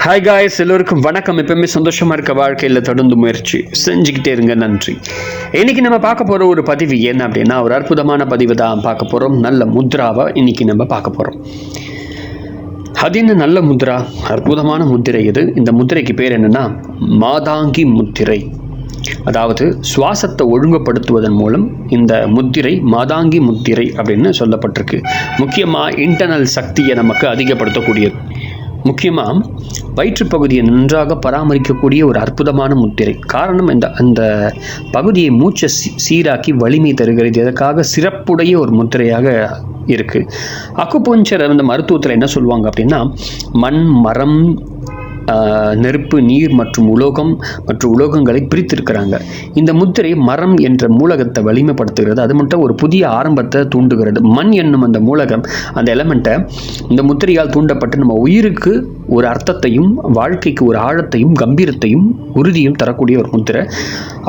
Hi guys, எல்லோருக்கும் வணக்கம். எப்பவுமே சந்தோஷமாக இருக்க வாழ்க்கையில் தொடர்ந்து முயற்சி செஞ்சுக்கிட்டே இருங்க. நன்றி. இன்றைக்கி நம்ம பார்க்க போகிற ஒரு பதிவு என்ன அப்படின்னா, ஒரு அற்புதமான பதிவு தான் பார்க்க போகிறோம். நல்ல முத்ராவை இன்றைக்கி நம்ம பார்க்க போகிறோம். அது என்ன நல்ல முத்ரா? அற்புதமான முத்திரை இது. இந்த முத்திரைக்கு பேர் என்னென்னா மாதாங்கி முத்திரை. அதாவது சுவாசத்தை ஒழுங்குபடுத்துவதன் மூலம் இந்த முத்திரை மாதாங்கி முத்திரை அப்படின்னு சொல்லப்பட்டிருக்கு. முக்கியமாக இன்டர்னல் சக்தியை நமக்கு அதிகப்படுத்தக்கூடியது. முக்கியமாக வயிற்றுப்பகுதியை நன்றாக பராமரிக்கக்கூடிய ஒரு அற்புதமான முத்திரை. காரணம், அந்த பகுதியை மூச்சை சீராக்கி வலிமை தருகிறது. இதற்காக சிறப்புடைய ஒரு முத்திரையாக இருக்குது. அக்குபஞ்சர் அந்த மருத்துவத்தில் என்ன சொல்லுவாங்க அப்படின்னா, மண், மரம், நெருப்பு, நீர் மற்றும் உலோகங்களை பிரித்திருக்கிறாங்க. இந்த முத்திரை மரம் என்ற மூலகத்தை வலிமைப்படுத்துகிறது. அது மட்டும் ஒரு புதிய ஆரம்பத்தை தூண்டுகிறது. மண் என்னும் அந்த மூலகம், அந்த எலமெண்ட்டை இந்த முத்திரையால் தூண்டப்பட்டு நம்ம உயிருக்கு ஒரு அர்த்தத்தையும் வாழ்க்கைக்கு ஒரு ஆழத்தையும் கம்பீரத்தையும் உறுதியும் தரக்கூடிய ஒரு முத்திரை.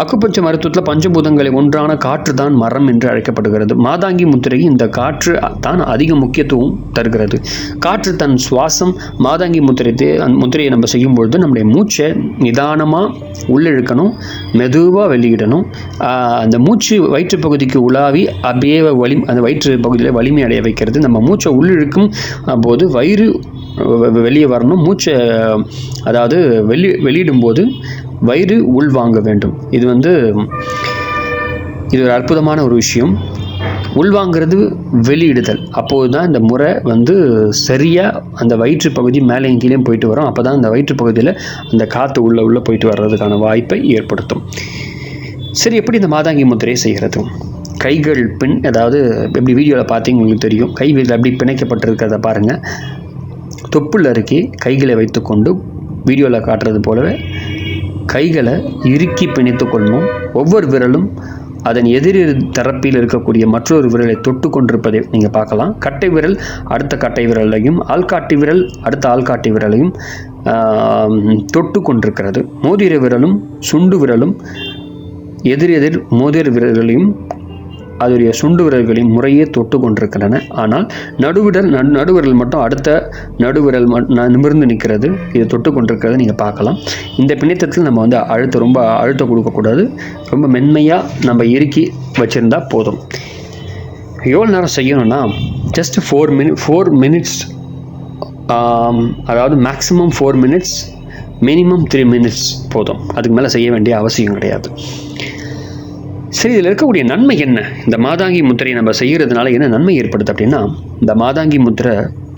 அக்குபஞ்ச மருத்துவத்தில் பஞ்சபூதங்களை ஒன்றான காற்று தான் மரம் என்று அழைக்கப்படுகிறது. மாதாங்கி முத்திரை இந்த காற்று தான் அதிக முக்கியத்துவம் தருகிறது. காற்று தன் சுவாசம். மாதாங்கி முத்திரையை நம்ம செய்யும்பொழுது நம்முடைய மூச்சை நிதானமாக உள்ளிழுக்கணும், மெதுவாக வெளியிடணும். அந்த மூச்சு வயிற்றுப்பகுதிக்கு உலாவி அப்படியே அந்த வயிற்று பகுதியில் வலிமை அடைய வைக்கிறது. நம்ம மூச்சை உள்ளிழுக்கும் போது வயிறு வெளியே வரணும். மூச்சை அதாவது வெளியிடும்போது வயிறு உள்வாங்க வேண்டும். இது ஒரு அற்புதமான ஒரு விஷயம். உள்வாங்கிறது வெளியிடுதல். அப்போது தான் இந்த முறை சரியாக அந்த வயிற்று பகுதி மேலே கீழே போயிட்டு வரும். அப்போ தான் அந்த வயிற்று பகுதியில் அந்த காற்று உள்ளே போயிட்டு வர்றதுக்கான வாய்ப்பை ஏற்படுத்தும். சரி, எப்படி இந்த மாதாங்கி முத்திரையை செய்கிறது? கைகள் அதாவது எப்படி வீடியோவில் பார்த்தீங்க உங்களுக்கு தெரியும். கைகள் அப்படி பிணைக்கப்பட்டிருக்கிறத பாருங்கள். தொப்புள் அருகே கைகளை வைத்துக்கொண்டு வீடியோவில் காட்டுறது போலவே கைகளை இறுக்கி பிணைத்து கொள்ளணும். ஒவ்வொரு விரலும் அதன் எதிர் தரப்பில் இருக்கக்கூடிய மற்றொரு விரலை தொட்டு கொண்டிருப்பதை நீங்கள் பார்க்கலாம். கட்டை விரல் அடுத்த கட்டை விரலையும், ஆள்காட்டி விரல் அடுத்த ஆள்காட்டி விரலையும் தொட்டு கொண்டிருக்கிறது. மோதிர விரலும் சுண்டு விரலும் எதிர் மோதிர விரல்களையும் அதோடைய சுண்டு விரல்களையும் முறையே தொட்டு கொண்டிருக்கின்றன. ஆனால் நடுவிரல் மட்டும் அடுத்த நடுவிரல் நிமிர்ந்து நிற்கிறது. இது தொட்டு கொண்டிருக்கிறத நீங்கள் பார்க்கலாம். இந்த பிணைத்தத்தில் நம்ம ரொம்ப அழுத்தம் கொடுக்கக்கூடாது. ரொம்ப மென்மையாக நம்ம இறுக்கி வச்சுருந்தா போதும். எவ்வளோ நேரம் செய்யணும்னா, ஜஸ்ட் 4 மினிட்ஸ். அதாவது மேக்ஸிமம் 4 மினிட்ஸ், மினிமம் 3 மினிட்ஸ் போதும். அதுக்கு மேலே செய்ய வேண்டிய அவசியம் கிடையாது. சரி, இதில் இருக்கக்கூடிய நன்மை என்ன? இந்த மாதாங்கி முத்திரையை நம்ம செய்கிறதுனால என்ன நன்மை ஏற்படுது அப்படின்னா, இந்த மாதாங்கி முத்திரை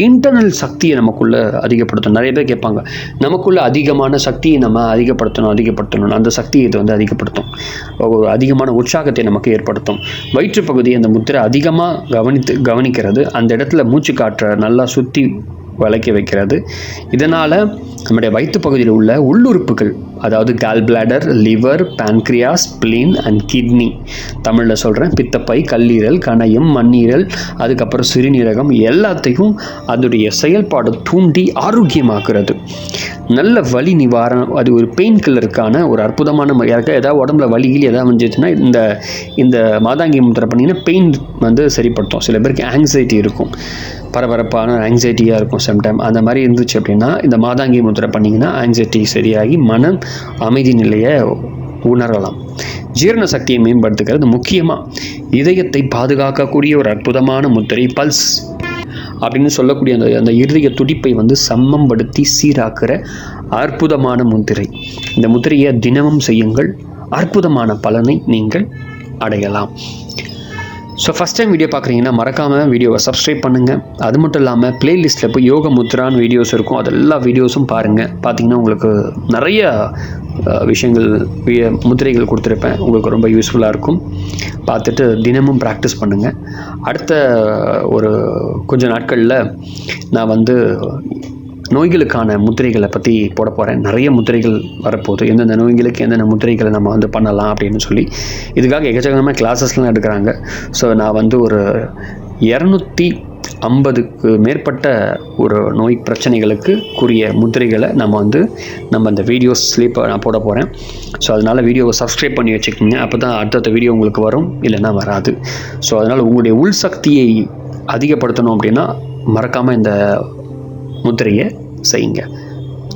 இன்டர்னல் சக்தியை நமக்குள்ளே அதிகப்படுத்தும். நிறைய பேர் கேட்பாங்க, நமக்குள்ளே அதிகமான சக்தியை நம்ம அதிகப்படுத்தணும். அந்த சக்தியை இது அதிகப்படுத்தும். ஒரு அதிகமான உற்சாகத்தை நமக்கு ஏற்படுத்தும். வயிற்றுப்பகுதியை அந்த முத்திரை அதிகமாக கவனிக்கிறது. அந்த இடத்துல மூச்சு காற்றை நல்லா சுற்றி வளைக்க வைக்கிறது. இதனால் நம்முடைய வயிற்று பகுதியில் உள்ள உள்ளுறுப்புகள், அதாவது gall bladder, liver, பான்க்ரியாஸ், spleen and kidney, தமிழில் சொல்கிறேன், பித்தப்பை, கல்லீரல், கணையம், மண்ணீரல், அதுக்கப்புறம் சிறுநீரகம், எல்லாத்தையும் அதோடைய செயல்பாடு தூண்டி ஆரோக்கியமாக்குறது. நல்ல வலி நிவாரணம். அது ஒரு பெயின் கில்லருக்கான ஒரு அற்புதமான யாருக்கா ஏதாவது உடம்புல வலிகள் ஏதாவது வந்துச்சுன்னா இந்த மாதாங்கி முத்திரை பண்ணிங்கன்னா பெயின் சரிப்படுத்தும். சில பேருக்கு ஆங்ஸைட்டி இருக்கும், பரபரப்பான ஆங்ஸைட்டியாக இருக்கும் சம்டைம். அந்த மாதிரி இருந்துச்சு அப்படின்னா இந்த மாதாங்கி முத்திரை பண்ணிங்கன்னா ஆங்ஸைட்டி சரியாகி மனம் அமைதி நிலையை உணரலாம். ஜீரண சக்தியை மேம்படுத்துகிறது. முக்கியமாக இதயத்தை பாதுகாக்கக்கூடிய ஒரு அற்புதமான முத்திரை. பல்ஸ் அப்படின்னு சொல்லக்கூடிய அந்த இதய துடிப்பை சம்மம்படுத்தி சீராக்குற அற்புதமான முத்திரை. இந்த முத்திரையை தினமும் செய்யுங்கள். அற்புதமான பலனை நீங்கள் அடையலாம். ஸோ ஃபஸ்ட் டைம் வீடியோ பார்க்குறீங்கன்னா மறக்காமல் வீடியோவை சப்ஸ்கிரைப் பண்ணுங்கள். அது மட்டும் இல்லாமல் ப்ளேலிஸ்ட்டில் போய் யோக முத்ரான்னு வீடியோஸ் இருக்கும். அது எல்லா வீடியோஸும் பாருங்கள். பார்த்தீங்கன்னா உங்களுக்கு நிறைய விஷயங்கள் முத்திரைகள் கொடுத்துருப்பேன். உங்களுக்கு ரொம்ப யூஸ்ஃபுல்லாக இருக்கும். பார்த்துட்டு தினமும் ப்ராக்டிஸ் பண்ணுங்கள். அடுத்த ஒரு கொஞ்ச நாட்களில் நான் நோய்களுக்கான முத்திரைகளை பற்றி போட போகிறேன். நிறைய முத்திரைகள் வரப்போகுது. எந்தெந்த நோய்களுக்கு என்னென்ன முத்திரைகளை நம்ம பண்ணலாம் அப்படின்னு சொல்லி இதுக்காக எக்கச்சக்கமாக கிளாஸஸ்லாம் எடுக்கிறாங்க. ஸோ நான் ஒரு 250க்கு மேற்பட்ட ஒரு நோய் பிரச்சனைகளுக்கு கூறிய முத்திரைகளை நம்ம அந்த வீடியோஸ்லேயே நான் போட போகிறேன். ஸோ அதனால் வீடியோவை சப்ஸ்கிரைப் பண்ணி வச்சுக்கோங்க. அப்போ தான் அடுத்த வீடியோ உங்களுக்கு வரும், இல்லைன்னா வராது. ஸோ அதனால் உங்களுடைய உள் சக்தியை அதிகப்படுத்தணும் அப்படின்னா மறக்காமல் இந்த முத்திரையை செய்யுங்க.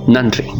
நன்றி.